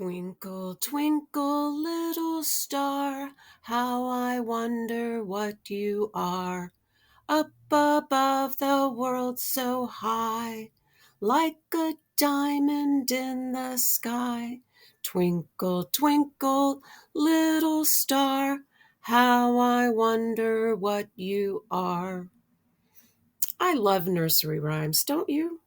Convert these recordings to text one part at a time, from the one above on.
Twinkle, twinkle, little star, how I wonder what you are. Up above the world so high, like a diamond in the sky. Twinkle, twinkle, little star, how I wonder what you are. I love nursery rhymes, don't you?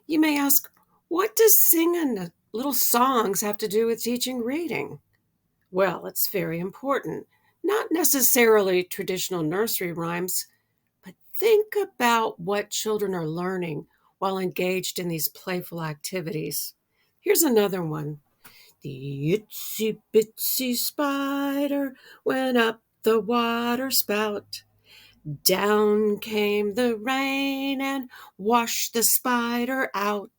You may ask, what does singing little songs have to do with teaching reading? Well, it's very important. Not necessarily traditional nursery rhymes, but think about what children are learning while engaged in these playful activities. Here's another one. The itsy bitsy spider went up the water spout. Down came the rain and washed the spider out.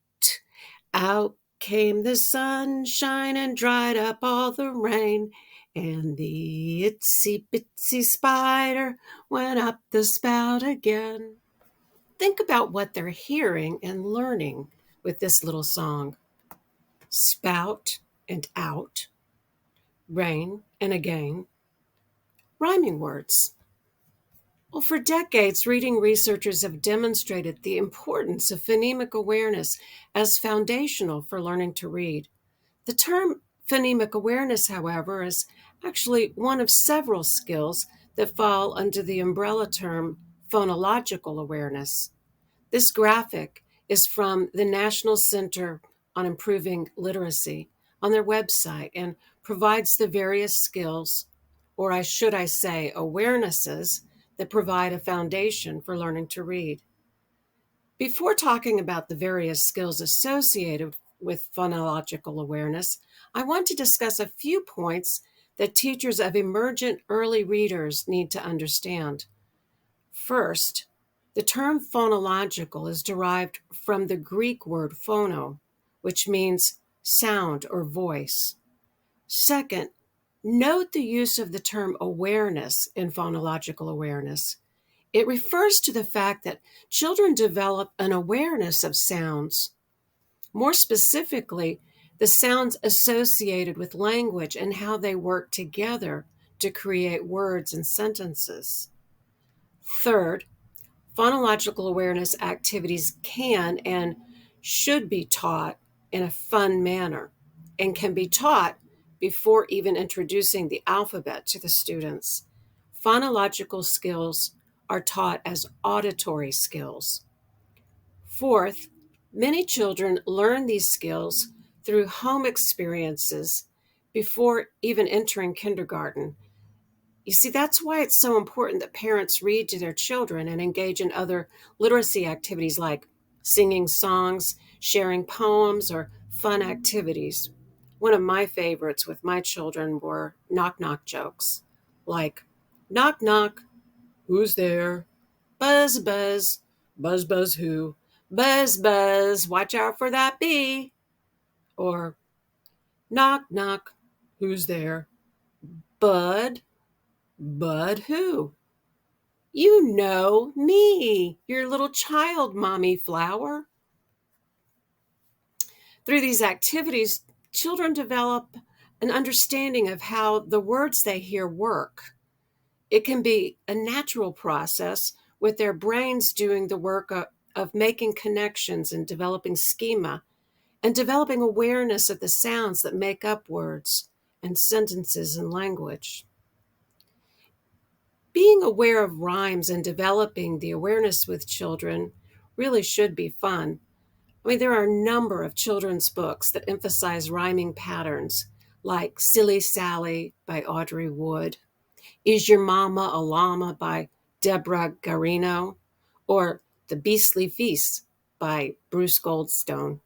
Out came the sunshine and dried up all the rain, and the itsy bitsy spider went up the spout again. Think about what they're hearing and learning with this little song. Spout and out, rain and again, rhyming words. Well, for decades, reading researchers have demonstrated the importance of phonemic awareness as foundational for learning to read. The term phonemic awareness, however, is actually one of several skills that fall under the umbrella term phonological awareness. This graphic is from the National Center on Improving Literacy on their website and provides the various skills, or should I say awarenesses, that provide a foundation for learning to read. Before talking about the various skills associated with phonological awareness, I want to discuss a few points that teachers of emergent early readers need to understand. First, the term phonological is derived from the Greek word phono, which means sound or voice. Second, note the use of the term awareness in phonological awareness. It refers to the fact that children develop an awareness of sounds. More specifically, the sounds associated with language and how they work together to create words and sentences. Third, phonological awareness activities can and should be taught in a fun manner and can be taught before even introducing the alphabet to the students. Phonological skills are taught as auditory skills. Fourth, many children learn these skills through home experiences before even entering kindergarten. You see, that's why it's so important that parents read to their children and engage in other literacy activities like singing songs, sharing poems, or fun activities. One of my favorites with my children were knock-knock jokes, like, knock, knock, who's there? Buzz, buzz, buzz, buzz who? Buzz, buzz, watch out for that bee. Or, knock, knock, who's there? Bud, Bud who? You know me, your little child, Mommy Flower. Through these activities, children develop an understanding of how the words they hear work. It can be a natural process with their brains doing the work of making connections and developing schema and developing awareness of the sounds that make up words and sentences and language. Being aware of rhymes and developing the awareness with children really should be fun. I mean, there are a number of children's books that emphasize rhyming patterns, like Silly Sally by Audrey Wood, Is Your Mama a Llama by Deborah Garino, or The Beastly Feast by Bruce Goldstone.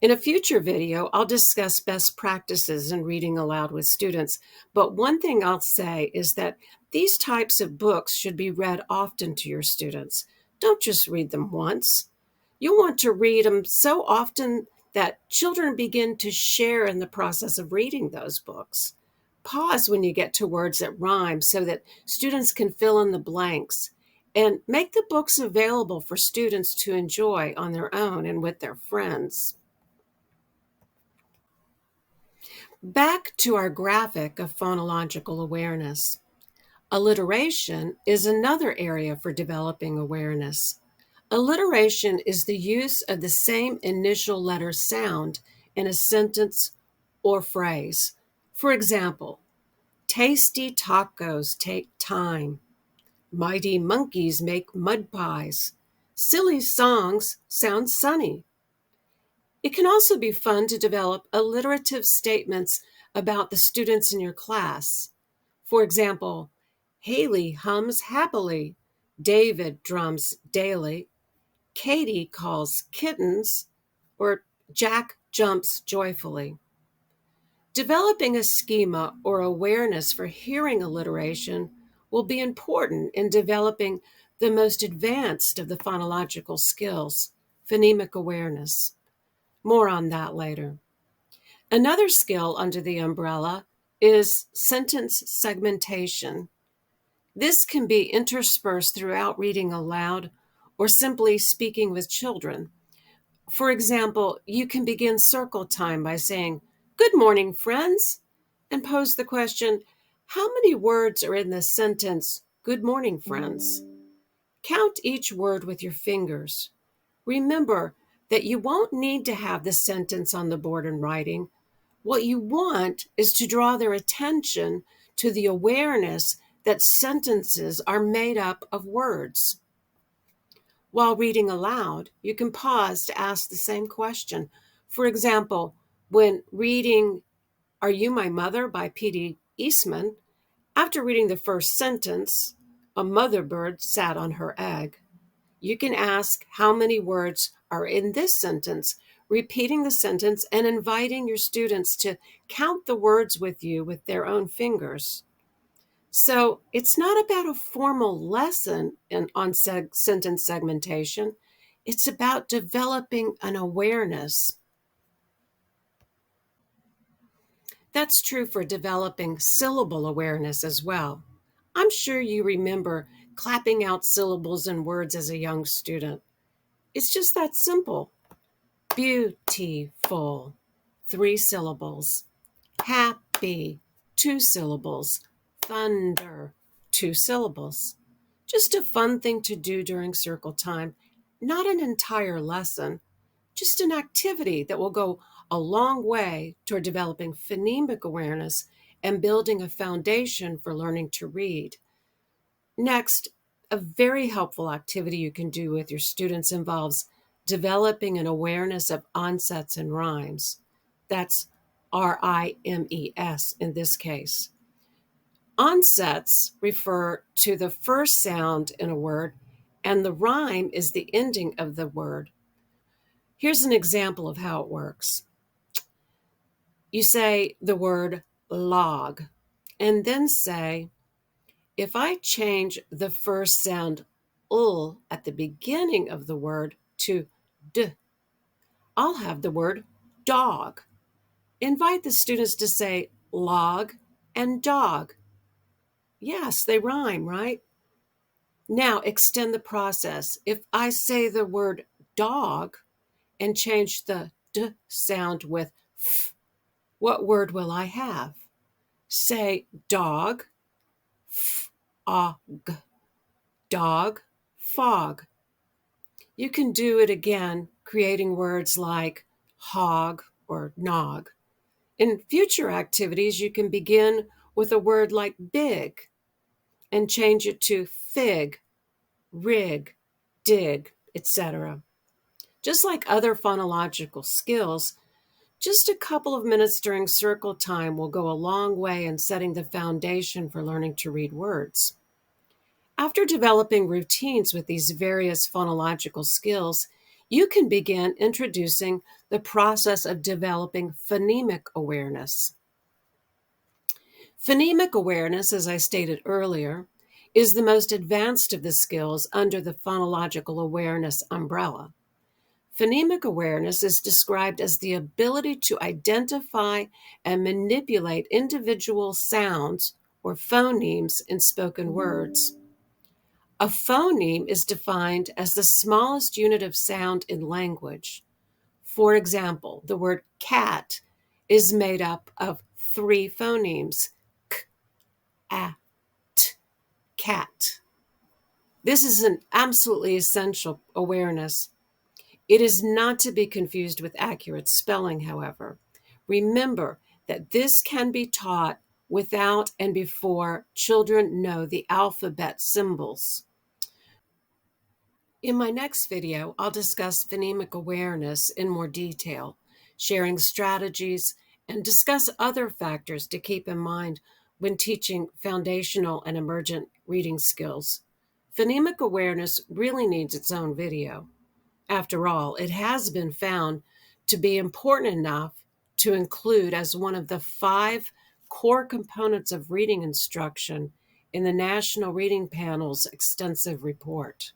In a future video, I'll discuss best practices in reading aloud with students, but one thing I'll say is that these types of books should be read often to your students. Don't just read them once. You'll want to read them so often that children begin to share in the process of reading those books. Pause when you get to words that rhyme so that students can fill in the blanks, and make the books available for students to enjoy on their own and with their friends. Back to our graphic of phonological awareness. Alliteration is another area for developing awareness. Alliteration is the use of the same initial letter sound in a sentence or phrase. For example, tasty tacos take time. Mighty monkeys make mud pies. Silly songs sound sunny. It can also be fun to develop alliterative statements about the students in your class. For example, Haley hums happily. David drums daily. Katie calls kittens, or Jack jumps joyfully. Developing a schema or awareness for hearing alliteration will be important in developing the most advanced of the phonological skills, phonemic awareness. More on that later. Another skill under the umbrella is sentence segmentation. This can be interspersed throughout reading aloud or simply speaking with children. For example, you can begin circle time by saying, "Good morning, friends," and pose the question, "How many words are in the sentence, 'Good morning, friends'?" Count each word with your fingers. Remember that you won't need to have the sentence on the board in writing. What you want is to draw their attention to the awareness that sentences are made up of words. While reading aloud, you can pause to ask the same question. For example, when reading Are You My Mother by P.D. Eastman, after reading the first sentence, a mother bird sat on her egg, you can ask how many words are in this sentence, repeating the sentence and inviting your students to count the words with you with their own fingers. So it's not about a formal lesson on sentence segmentation. It's about developing an awareness. That's true for developing syllable awareness as well. I'm sure you remember clapping out syllables and words as a young student. It's just that simple. Beautiful, 3 syllables. Happy, 2 syllables. Thunder, 2 syllables. Just a fun thing to do during circle time, not an entire lesson, just an activity that will go a long way toward developing phonemic awareness and building a foundation for learning to read. Next, a very helpful activity you can do with your students involves developing an awareness of onsets and rhymes. That's RIMES in this case. Onsets refer to the first sound in a word, and the rhyme is the ending of the word. Here's an example of how it works. You say the word log, and then say, if I change the first sound at the beginning of the word to d, I'll have the word dog. Invite the students to say log and dog. Yes, they rhyme, right? Now extend the process. If I say the word dog and change the d sound with f, what word will I have? Say dog, f-og, dog, fog. You can do it again, creating words like hog or nog. In future activities, you can begin with a word like big and change it to fig, rig, dig, etc. Just like other phonological skills, just a couple of minutes during circle time will go a long way in setting the foundation for learning to read words. After developing routines with these various phonological skills, you can begin introducing the process of developing phonemic awareness. Phonemic awareness, as I stated earlier, is the most advanced of the skills under the phonological awareness umbrella. Phonemic awareness is described as the ability to identify and manipulate individual sounds or phonemes in spoken words. A phoneme is defined as the smallest unit of sound in language. For example, the word cat is made up of 3 phonemes: k, a, t, cat. This is an absolutely essential awareness. It is not to be confused with accurate spelling, however. Remember that this can be taught without and before children know the alphabet symbols. In my next video, I'll discuss phonemic awareness in more detail, sharing strategies, and discuss other factors to keep in mind when teaching foundational and emergent reading skills. Phonemic awareness really needs its own video. After all, it has been found to be important enough to include as one of the 5 core components of reading instruction in the National Reading Panel's extensive report.